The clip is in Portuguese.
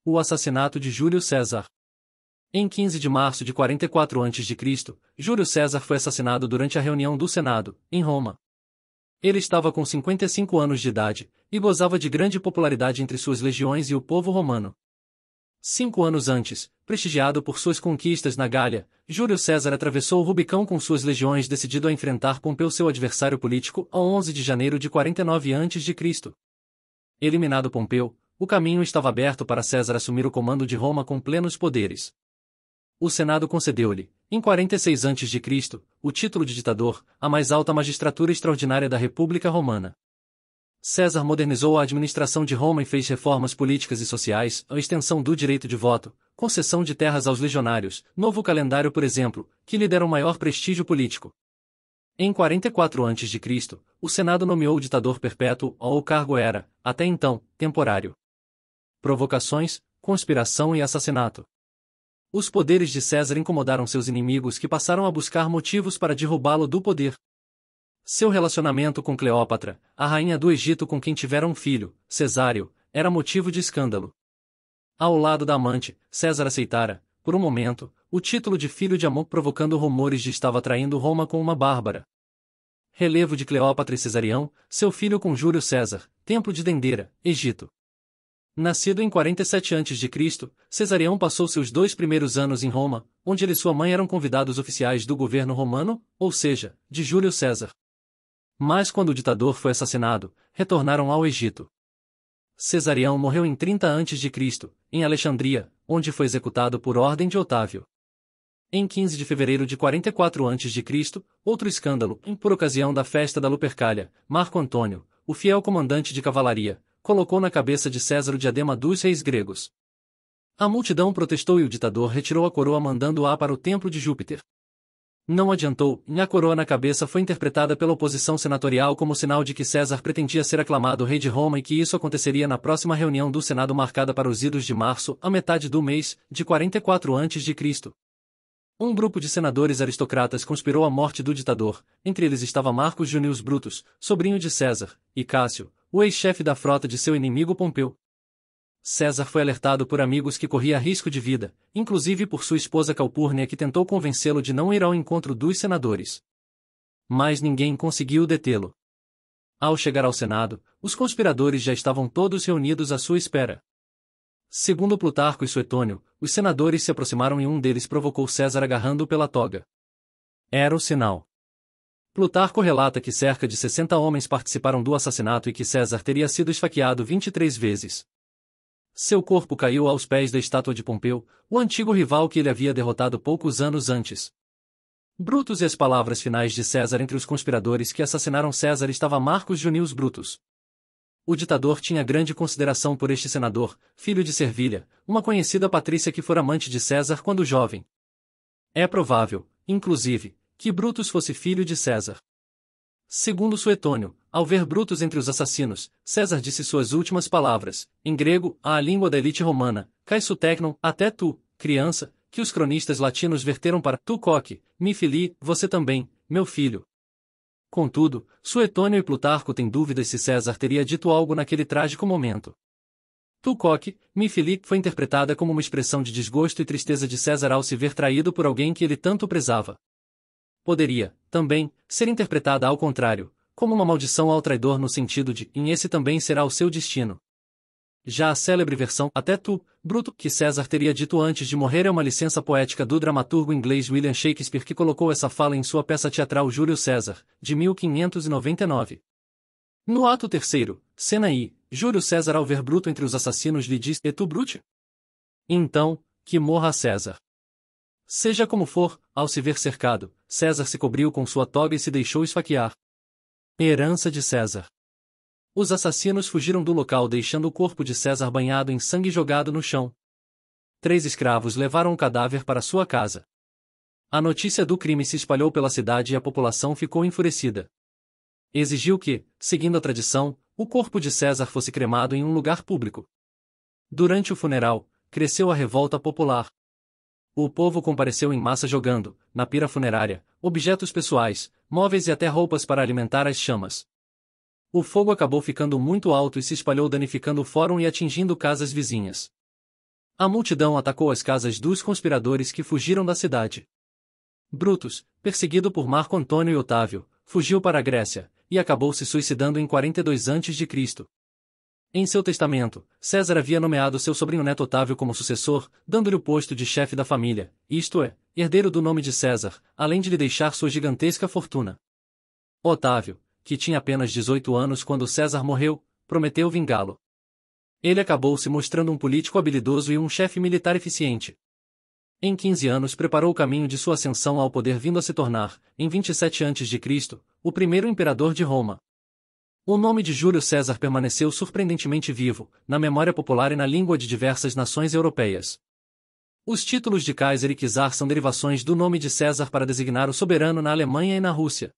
O assassinato de Júlio César. Em 15 de março de 44 a.C., Júlio César foi assassinado durante a reunião do Senado, em Roma. Ele estava com 55 anos de idade, e gozava de grande popularidade entre suas legiões e o povo romano. 5 anos antes, prestigiado por suas conquistas na Gália, Júlio César atravessou o Rubicão com suas legiões decidido a enfrentar Pompeu, seu adversário político, a 11 de janeiro de 49 a.C. Eliminado Pompeu, o caminho estava aberto para César assumir o comando de Roma com plenos poderes. O Senado concedeu-lhe, em 46 a.C., o título de ditador, a mais alta magistratura extraordinária da República Romana. César modernizou a administração de Roma e fez reformas políticas e sociais, a extensão do direito de voto, concessão de terras aos legionários, novo calendário, por exemplo, que lhe deram maior prestígio político. Em 44 a.C., o Senado nomeou o ditador perpétuo, ou o cargo era, até então, temporário. Provocações, conspiração e assassinato. Os poderes de César incomodaram seus inimigos, que passaram a buscar motivos para derrubá-lo do poder. Seu relacionamento com Cleópatra, a rainha do Egito com quem tivera um filho, Cesário, era motivo de escândalo. Ao lado da amante, César aceitara, por um momento, o título de filho de Amon, provocando rumores de estava traindo Roma com uma bárbara. Relevo de Cleópatra e Cesarião, seu filho com Júlio César, templo de Dendera, Egito. Nascido em 47 a.C., Cesarião passou seus 2 primeiros anos em Roma, onde ele e sua mãe eram convidados oficiais do governo romano, ou seja, de Júlio César. Mas quando o ditador foi assassinado, retornaram ao Egito. Cesarião morreu em 30 a.C., em Alexandria, onde foi executado por ordem de Otávio. Em 15 de fevereiro de 44 a.C., outro escândalo, por ocasião da festa da Lupercália, Marco Antônio, o fiel comandante de cavalaria, colocou na cabeça de César o diadema dos reis gregos. A multidão protestou e o ditador retirou a coroa mandando-a para o templo de Júpiter. Não adiantou, e a coroa na cabeça foi interpretada pela oposição senatorial como sinal de que César pretendia ser aclamado rei de Roma e que isso aconteceria na próxima reunião do Senado marcada para os idos de março, a metade do mês, de 44 a.C. Um grupo de senadores aristocratas conspirou a morte do ditador, entre eles estava Marcus Junius Brutus, sobrinho de César, e Cássio, o ex-chefe da frota de seu inimigo Pompeu. César foi alertado por amigos que corria risco de vida, inclusive por sua esposa Calpurnia, que tentou convencê-lo de não ir ao encontro dos senadores. Mas ninguém conseguiu detê-lo. Ao chegar ao Senado, os conspiradores já estavam todos reunidos à sua espera. Segundo Plutarco e Suetônio, os senadores se aproximaram e um deles provocou César agarrando-o pela toga. Era o sinal. Plutarco relata que cerca de 60 homens participaram do assassinato e que César teria sido esfaqueado 23 vezes. Seu corpo caiu aos pés da estátua de Pompeu, o antigo rival que ele havia derrotado poucos anos antes. Brutus e as palavras finais de César. Entre os conspiradores que assassinaram César estava Marcus Junius Brutus. O ditador tinha grande consideração por este senador, filho de Servília, uma conhecida patrícia que fora amante de César quando jovem. É provável, inclusive, que Brutus fosse filho de César. Segundo Suetônio, ao ver Brutus entre os assassinos, César disse suas últimas palavras, em grego, à língua da elite romana, kai su teknon, até tu, criança, que os cronistas latinos verteram para tu coque, mi fili, você também, meu filho. Contudo, Suetônio e Plutarco têm dúvidas se César teria dito algo naquele trágico momento. Tu coque, mi fili foi interpretada como uma expressão de desgosto e tristeza de César ao se ver traído por alguém que ele tanto prezava. Poderia, também, ser interpretada ao contrário, como uma maldição ao traidor no sentido de, em esse também será o seu destino. Já a célebre versão, até tu, Bruto, que César teria dito antes de morrer é uma licença poética do dramaturgo inglês William Shakespeare, que colocou essa fala em sua peça teatral Júlio César, de 1599. No ato terceiro, cena I, Júlio César ao ver Bruto entre os assassinos lhe diz, e tu, Brute? Então, que morra César. Seja como for, ao se ver cercado, César se cobriu com sua toga e se deixou esfaquear. Herança de César. Os assassinos fugiram do local deixando o corpo de César banhado em sangue jogado no chão. 3 escravos levaram o cadáver para sua casa. A notícia do crime se espalhou pela cidade e a população ficou enfurecida. Exigiu que, seguindo a tradição, o corpo de César fosse cremado em um lugar público. Durante o funeral, cresceu a revolta popular. O povo compareceu em massa jogando, na pira funerária, objetos pessoais, móveis e até roupas para alimentar as chamas. O fogo acabou ficando muito alto e se espalhou danificando o fórum e atingindo casas vizinhas. A multidão atacou as casas dos conspiradores que fugiram da cidade. Brutus, perseguido por Marco Antônio e Otávio, fugiu para a Grécia, e acabou se suicidando em 42 a.C. Em seu testamento, César havia nomeado seu sobrinho neto Otávio como sucessor, dando-lhe o posto de chefe da família, isto é, herdeiro do nome de César, além de lhe deixar sua gigantesca fortuna. Otávio, que tinha apenas 18 anos quando César morreu, prometeu vingá-lo. Ele acabou se mostrando um político habilidoso e um chefe militar eficiente. Em 15 anos preparou o caminho de sua ascensão ao poder, vindo a se tornar, em 27 a.C., o primeiro imperador de Roma. O nome de Júlio César permaneceu surpreendentemente vivo, na memória popular e na língua de diversas nações europeias. Os títulos de Kaiser e Czar são derivações do nome de César para designar o soberano na Alemanha e na Rússia.